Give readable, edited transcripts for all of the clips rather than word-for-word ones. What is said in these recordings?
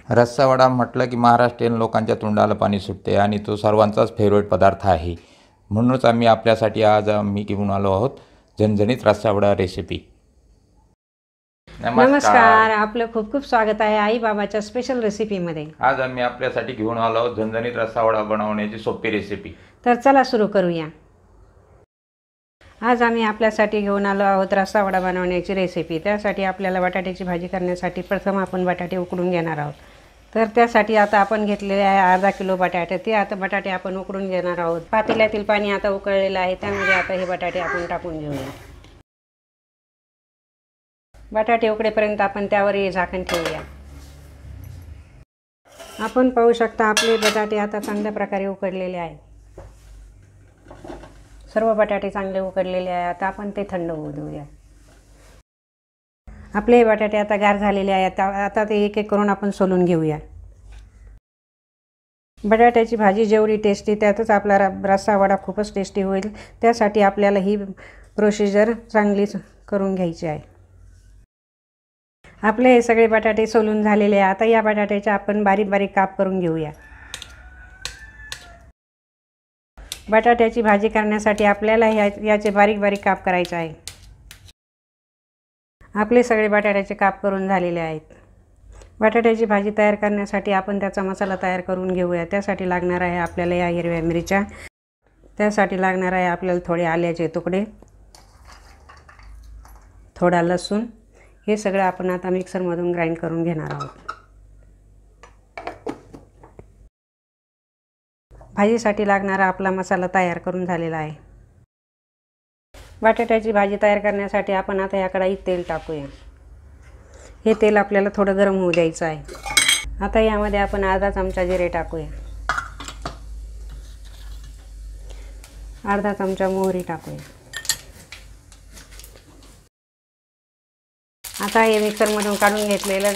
रस्सा वडा म्हटलं की महाराष्ट्रीयन लोकांच्या तोंडाला पाणी सुटते आणि तो सर्वांचाच फेवरेट पदार्थ आहे. म्हणूनच आम्ही आपल्यासाठी आज घेऊन आलो आहोत झणझणीत रस्सा वडा रेसिपी. नमस्कार, आपलं खूप खूप स्वागत आहे आई बाबाच्या स्पेशल रेसिपीमध्ये. आज आम्ही आपल्यासाठी घेऊन आलो आहोत झणझणीत रस्सा वडा बनवण्याची सोपी रेसिपी. तर चला सुरू करूया. आज आम्ही आपल्यासाठी घेऊन आलो आहोत रस्सा वडा बनवण्याची रेसिपी. त्यासाठी आपल्याला बटाट्याची भाजी करण्यासाठी प्रथम आपण बटाटे उकडून घेणार आहोत. तर त्यासाठी आता आपण घेतलेले आहे अर्धा किलो बटाटे. ते आता बटाटे आपण उकडून घेणार आहोत. पातेल्यातील पाणी आता उकळलेलं आहे, त्यामध्ये आता हे बटाटे आपण टाकून घेऊया. बटाटे उकडेपर्यंत आपण त्यावर हे झाकण ठेवूया. आपण पाहू शकता आपले बटाटे आता चांगल्या प्रकारे उकडलेले आहेत. सर्व बटाटे चांगले उकडलेले आहे. आता आपण ते थंड होऊ देऊया. आपले बटाटे आता गार झालेले आहेत. आता ते एक एक करून आपण सोलून घेऊया. बटाट्याची भाजी जेवढी टेस्टी त्यातच आपला रस्सा वडा खूपच टेस्टी होईल. त्यासाठी आपल्याला ही प्रोसिजर चांगलीच करून घ्यायची आहे. आपले हे सगळे बटाटे सोलून झालेले आहे. आता या बटाट्याचे आपण बारीक बारीक काप करून घेऊया. बटाट्याची भाजी करण्यासाठी आपल्याला याचे बारीक बारीक काप करायचे आहे. आपले सगळे बटाट्याचे काप करून झालेले आहेत. बटाट्याची भाजी तयार करण्यासाठी आपण त्याचा मसाला तयार करून घेऊया. त्यासाठी लागणार आहे आपल्याला या हिरव्या मिरच्या, त्यासाठी लागणार आहे आपल्याला थोडे आल्याचे तुकडे, थोडा लसूण. हे सगळं आपण आता मिक्सरमधून ग्राइंड करून घेणार आहोत. भाजीसाठी लागणारा आपला मसाला तयार करून झालेला आहे. बटाट्याची भाजी तयार करण्यासाठी आपण आता या कढईत तेल टाकूया. हे तेल आपल्याला थोडं गरम होऊ द्यायचं आहे. आता यामध्ये आपण अर्धा चमचा जिरे टाकूया. अर्धा चमचा मोहरी टाकूया. आता हे मिक्सरमधून काढून घेतलेला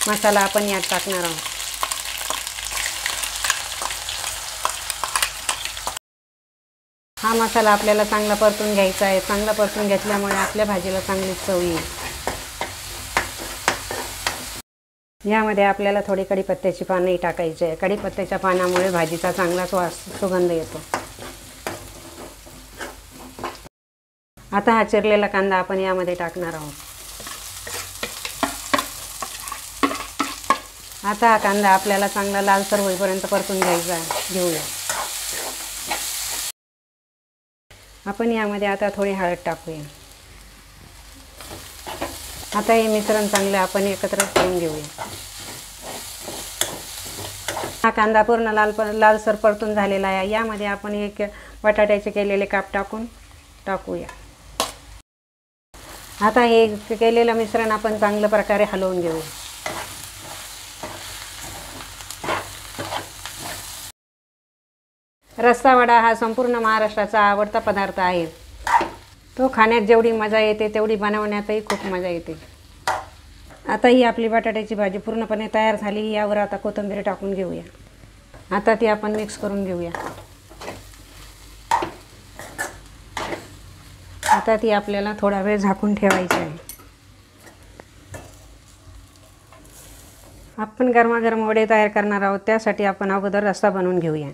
मसाला आपण यात टाकणार आहोत. हा मसाला आपल्याला चांगला परतून घ्यायचा आहे. चांगला परतून घेतल्यामुळे आपल्या भाजीला चांगली चव येईल. यामध्ये आपल्याला थोडी कढीपत्त्याची पानंही टाकायची आहे. कढीपत्त्याच्या पानामुळे भाजीचा चांगला सुगंध येतो. आता हा चिरलेला कांदा आपण यामध्ये टाकणार आहोत. आता हा कांदा आपल्याला चांगला लालसर होईपर्यंत परतून घेऊया. आपण यामध्ये आता थोडी हळद टाकूया. आता हे मिश्रण चांगले आपण एकत्र करून घेऊया. हा कांदा पूर्ण लालसर परतून झालेला आहे. यामध्ये आपण एक बटाट्याचे केलेले काप टाकूया. आता हे केलेलं मिश्रण आपण चांगल्या प्रकारे हलवून घेऊया. रस्सा वडा हा संपूर्ण महाराष्ट्राचा आवडता पदार्थ आहे. तो खाण्यात जेवढी मजा येते तेवढी बनवण्यातही खूप मजा येते. आता ही आपली बटाट्याची भाजी पूर्णपणे तयार झाली. यावर आता कोथिंबीर टाकून घेऊया. आता ती आपण मिक्स करून घेऊया. आता ती आपल्याला थोडा वेळ झाकून ठेवायची आहे. आपण गरमागरम वडे तयार करणार आहोत. त्यासाठी आपण अगोदर रस्सा बनवून घेऊया.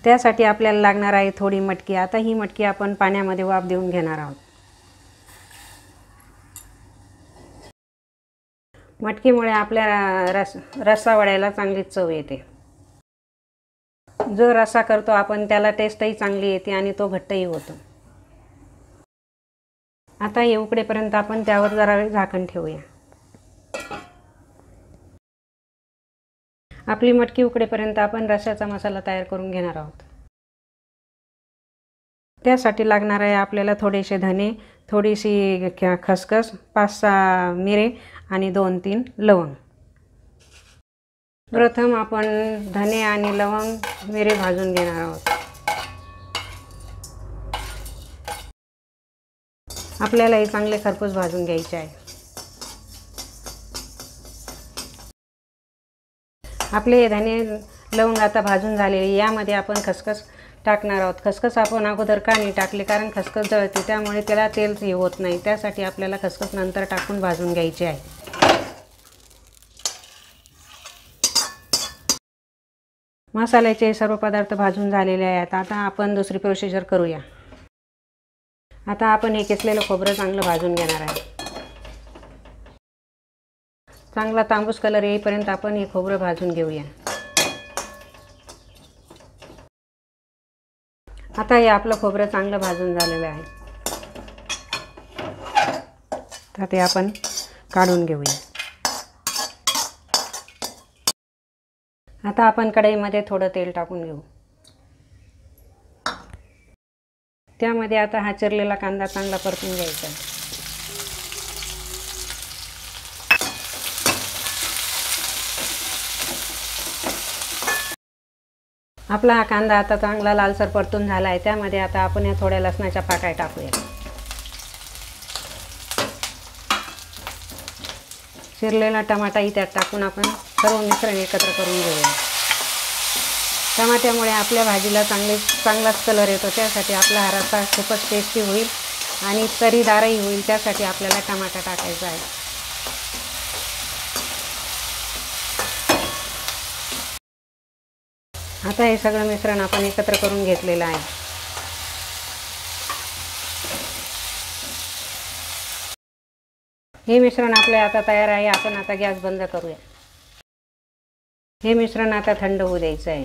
त्यासाठी आपल्याला लागणार आहे थोडी मटकी. आता ही मटकी आपण पाण्यामध्ये वाफ देऊन घेणार आहोत. मटकीमुळे आपल्या रस्सा वड्याला चांगली चव येते. जो रस्सा करतो आपण त्याला टेस्टही चांगली येते आणि तो घट्टही होतो. आता हे उकडेपर्यंत आपण त्यावर जरा वेळ झाकण ठेवूया. आपली मटकी उकडेपर्यंत आपण रस्स्याचा मसाला तयार करून घेणार आहोत. त्यासाठी लागणार आहे आपल्याला थोडेसे धने, थोडीशी खसखस, 5-6 मिरे आणि 2-3 लवंग. प्रथम आपण धने आणि लवंग, मिरे भाजून घेणार आहोत. आपल्याला हे चांगले खरपूस भाजून घ्यायचे आहे. आपले धने लवंग आता भाजून झालेले. यामध्ये आपण खसखस टाकणार आहोत. खसखस आपण अगोदर का नाही टाकले, कारण खसखस जळते, त्यामुळे त्याला तेल हे होत नाही. त्यासाठी आपल्याला खसखस नंतर टाकून भाजून घ्यायचे आहे. मसाल्याचे सर्व पदार्थ भाजून झालेले आहेत। आता आपण दुसरी प्रोसिजर करूया। आता आपण हे किसलेलं खोबरं चांगलं भाजून घेणार आहे। चांगला तांबूस कलर येईपर्यंत आपण हे खोबरं भाजून घेऊया। आता हे आपलं खोबरं चांगलं भाजून झालेलं आहे। तर ते आपण काढून घेऊया। आता आपण कढईमध्ये थोडं तेल टाकून घेऊ। त्यामध्ये आता हा चिरलेला कांदा चांगला परतून घ्यायचा। आपला हा कांदा आता चांगला लालसर परतून झाला आहे। त्यामध्ये आता आपण या थोड्या लसणाच्या पाकळ्या टाकूया। चिरलेला टमाटाही त्यात टाकून आपण सर्व मिश्रण एकत्र करून घेऊया। टमाट्यामुळे आपल्या भाजीला चांगलाच कलर येतो। त्यासाठी आपला हा रस्सा खूपच टेस्टी होईल आणि तरीदारही होईल। त्यासाठी आपल्याला टमाटा टाकायचा आहे। आता हे सगळं मिश्रण आपण एकत्र करून घेतलेलं आहे। हे मिश्रण आपले आता तयार आहे। आपण आता गॅस बंद करूया। हे मिश्रण आता थंड होऊ द्यायचं आहे।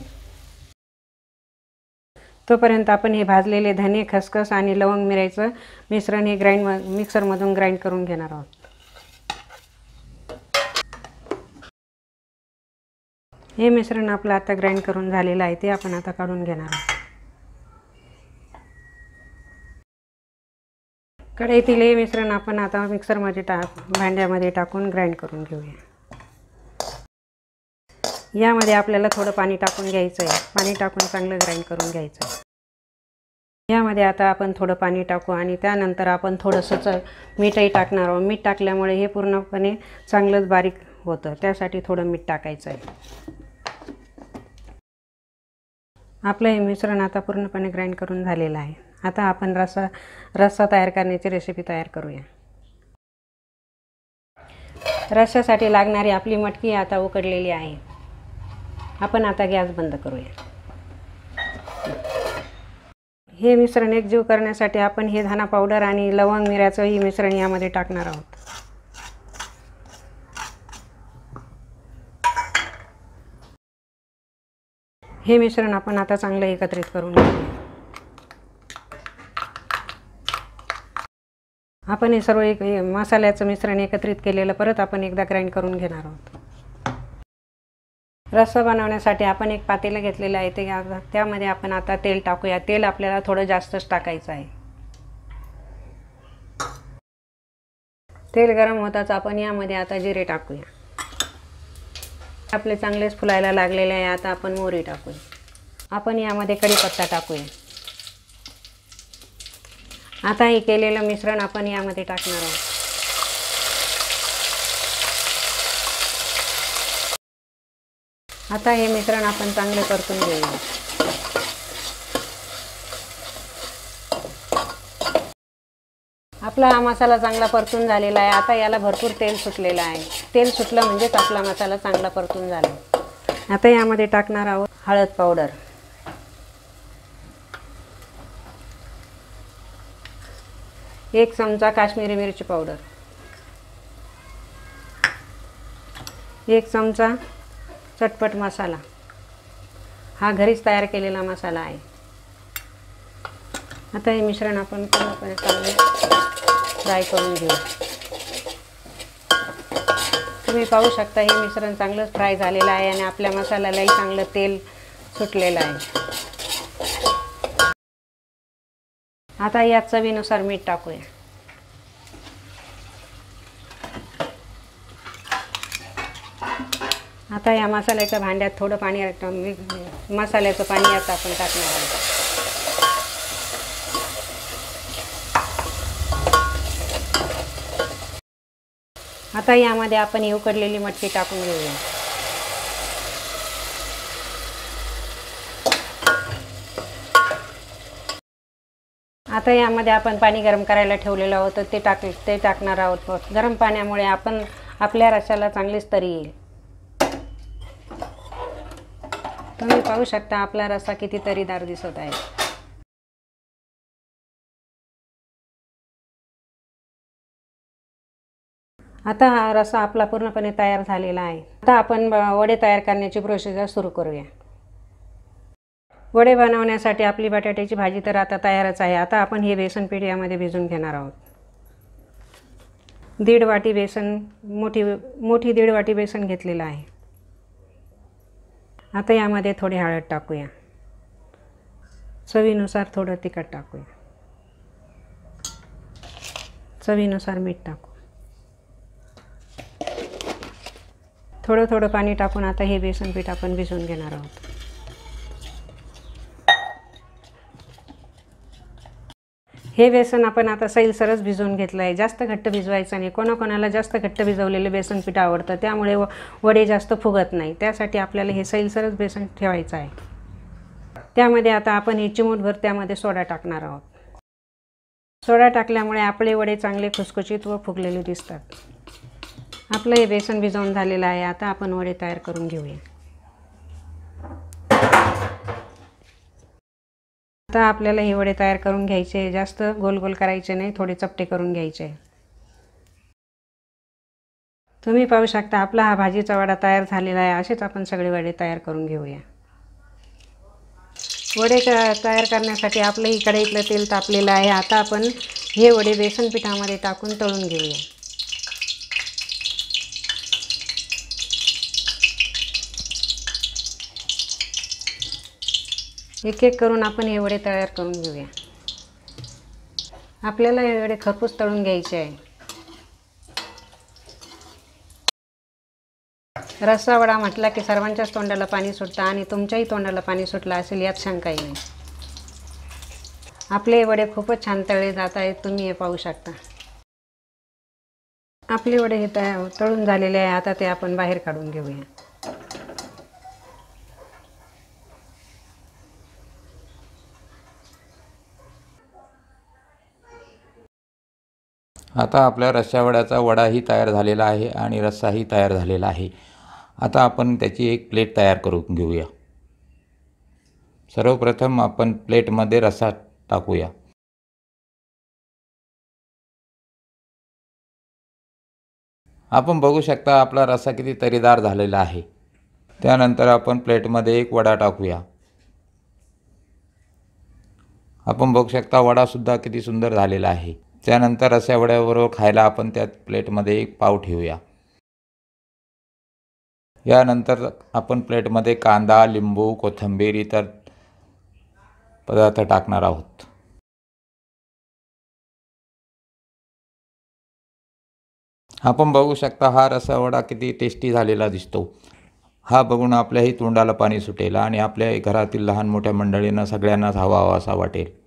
तोपर्यंत आपण हे भाजलेले धने, खसखस आणि लवंग मिरचं मिश्रण हे मिक्सरमधून ग्राइंड करून घेणार आहोत। हे मिश्रण आपलं आता ग्राइंड करून झालेलं आहे। ते आपण आता काढून घेणार आहोत। कढईतील हे मिश्रण आपण आता मिक्सरमध्ये भांड्यामध्ये टाकून ग्राइंड करून घेऊया। यामध्ये आपल्याला थोडं पाणी टाकून घ्यायचं आहे। पाणी टाकून चांगलं ग्राइंड करून घ्यायचं आहे। यामध्ये आता आपण थोडं पाणी टाकू आणि त्यानंतर आपण थोडंसं मीठही टाकणार आहोत। मीठ टाकल्यामुळे हे पूर्णपणे चांगलंच बारीक होतं। त्यासाठी थोडं मीठ टाकायचं आहे। आपलं हे मिश्रण आता पूर्णपणे ग्राइंड करून झालेलं आहे। आता आपण रस्सा तयार करण्याची रेसिपी तयार करूया। रस्स्यासाठी लागणारी आपली मटकी आता उकडलेली आहे। आपण आता गॅस बंद करूया। हे मिश्रण एकजीव करण्यासाठी आपण हे धना पावडर आणि लवंग मिऱ्याचं ही मिश्रण यामध्ये टाकणार आहोत। हे मिश्रण आपण आता चांगलं एकत्रित करून घेऊया। आपण हे सर्व मसाल्याचं मिश्रण एकत्रित केलेलं परत आपण एकदा ग्राइंड करून घेणार आहोत। रस्सा बनवण्यासाठी आपण एक पातेलं घेतलेलं आहे। त्यामध्ये आपण आता तेल टाकूया। तेल आपल्याला थोडं जास्तच टाकायचं आहे। तेल गरम होताच आपण यामध्ये आता जिरे टाकूया। आपले चांगलेच फुलायला लागलेले आहे। आता आपण मोहरी टाकूया। आपण यामध्ये कढीपत्ता टाकूया। आता हे केलेलं मिश्रण आपण यामध्ये टाकणार आहोत। आता हे मिश्रण आपण चांगले परतून घेऊया। आपला हा मसाला चांगला परतून झालेला आहे। आता याला भरपूर तेल सुटलेलं आहे। तेल सुटलं म्हणजेच आपला मसाला चांगला परतून झाला। आता यामध्ये टाकणार आहोत हळद पावडर, 1 चमचा काश्मीरी मिरची पावडर, 1 चमचा चटपट मसाला। हा घरीच तयार केलेला मसाला आहे। आता हे मिश्रण आपण पूर्णपणे चांगले फ्राय करून घेऊ। तुम्ही पाहू शकता हे मिश्रण चांगलं फ्राय झालेलं आहे आणि आपल्या मसाल्यालाही चांगलं तेल सुटलेलं आहे। आता यात चवीनुसार मीठ टाकूया। आता या मसाल्याच्या भांड्यात थोडं पाणी मसाल्याचं पाणी आता आपण टाकणार आहोत। आता यामध्ये आपण उकडलेली मटकी टाकून घेऊया। आता यामध्ये आपण पाणी गरम करायला ठेवलेलं होतं ते टाकणार आहोत। गरम पाण्यामुळे आपल्या रश्श्याला चांगलीच तरी येईल। तुम्ही पाहू शकता आपला रस्सा किती तरीदार दिसत आहे. आता हा रस्सा आपला पूर्णपणे तयार झालेला आहे. आता आपण वडे तयार करण्याची प्रोसिजर सुरू करूया. वडे बनवण्यासाठी आपली बटाट्याची भाजी तर आता तयारच आहे. आता आपण हे बेसन पीठ यामध्ये भिजवून घेणार आहोत. 1.5 वाटी बेसन, मोठी 1.5 वाटी बेसन घेतलेलं आहे. आता यामध्ये थोडी हळद टाकूया. चवीनुसार थोडं तिखट टाकूया. चवीनुसार मीठ टाकू. थोडं थोडं पाणी टाकून आता हे बेसन पीठ आपण भिजवून घेणार आहोत. हे बेसन आपण आता सैलसरच भिजवून घेतलं आहे. जास्त घट्ट भिजवायचं नाही. कोणाकोणाला जास्त घट्ट भिजवलेले बेसन पीठ आवडतं, त्यामुळे वडे जास्त फुगत नाही. त्यासाठी आपल्याला हे सैलसरच बेसन ठेवायचं आहे. त्यामध्ये आता आपण हे चिमूटभर त्यामध्ये सोडा टाकणार आहोत. सोडा टाकल्यामुळे आपले वडे चांगले खुसखुशीत व फुगलेले दिसतात. आपलं हे बेसन भिजवून झालेलं आहे. आता आपण वडे तयार करून घेऊया. आता आपल्याला हे वडे तयार करून घ्यायचे. जास्त गोल गोल करायचे नाही, थोडे चपटे करून घ्यायचे. तुम्ही पाहू शकता आपला हा भाजीचा वडा तयार झालेला आहे. असेच आपण सगळे वडे तयार करून घेऊया. वडे तयार करण्यासाठी आपलं ही कढईतलं तेल तापलेलं आहे. आता आपण हे वडे बेसन पिठामध्ये टाकून तळून घेऊया. एक एक करून आपण हे वडे तयार करून घेऊया. आपल्याला हे वडे खरपूस तळून घ्यायचे आहे. रस्सा वडा म्हटला की सर्वांच्याच तोंडाला पाणी सुटतं आणि तुमच्याही तोंडाला पाणी सुटलं असेल यात शंकाही नाही. आपले वडे खूपच छान तळले जात आहेत. तुम्ही हे पाहू शकता. आपले वडे हे तळून झालेले आहे. आता ते आपण बाहेर काढून घेऊया. आता आपल्या रस्सा वड्याचा वडाही तयार झालेला आहे आणि रस्साही तयार झालेला आहे. आता आपण त्याची एक प्लेट तयार करून घेऊया. सर्वप्रथम आपण प्लेटमध्ये रस्सा टाकूया. आपण बघू शकता आपला रस्सा किती तरीदार झालेला आहे. त्यानंतर आपण प्लेटमध्ये एक वडा टाकूया. आपण बघू शकता वडासुद्धा किती सुंदर झालेला आहे. त्यानंतर रस्सा वड्याबरोबर खायला आपण त्यात प्लेटमध्ये एक पाव ठेवूया. यानंतर आपण प्लेटमध्ये कांदा, लिंबू, कोथिंबीर इतर पदार्थ टाकणार आहोत. आपण बघू शकता हा रस्सा वडा किती टेस्टी झालेला दिसतो. हा बघून आपल्याही तोंडाला पाणी सुटेल आणि आपल्या घरातील लहान मोठ्या मंडळींना सगळ्यांनाच हवा असा वाटेल.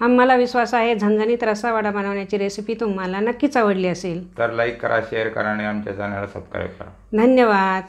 आम्हाला विश्वास आहे झणझणीत रस्सा वडा बनवण्याची रेसिपी तुम्हाला नक्कीच आवडली असेल. तर लाईक करा, शेअर करा आणि आमच्या चॅनलला सबस्क्राईब करा. धन्यवाद.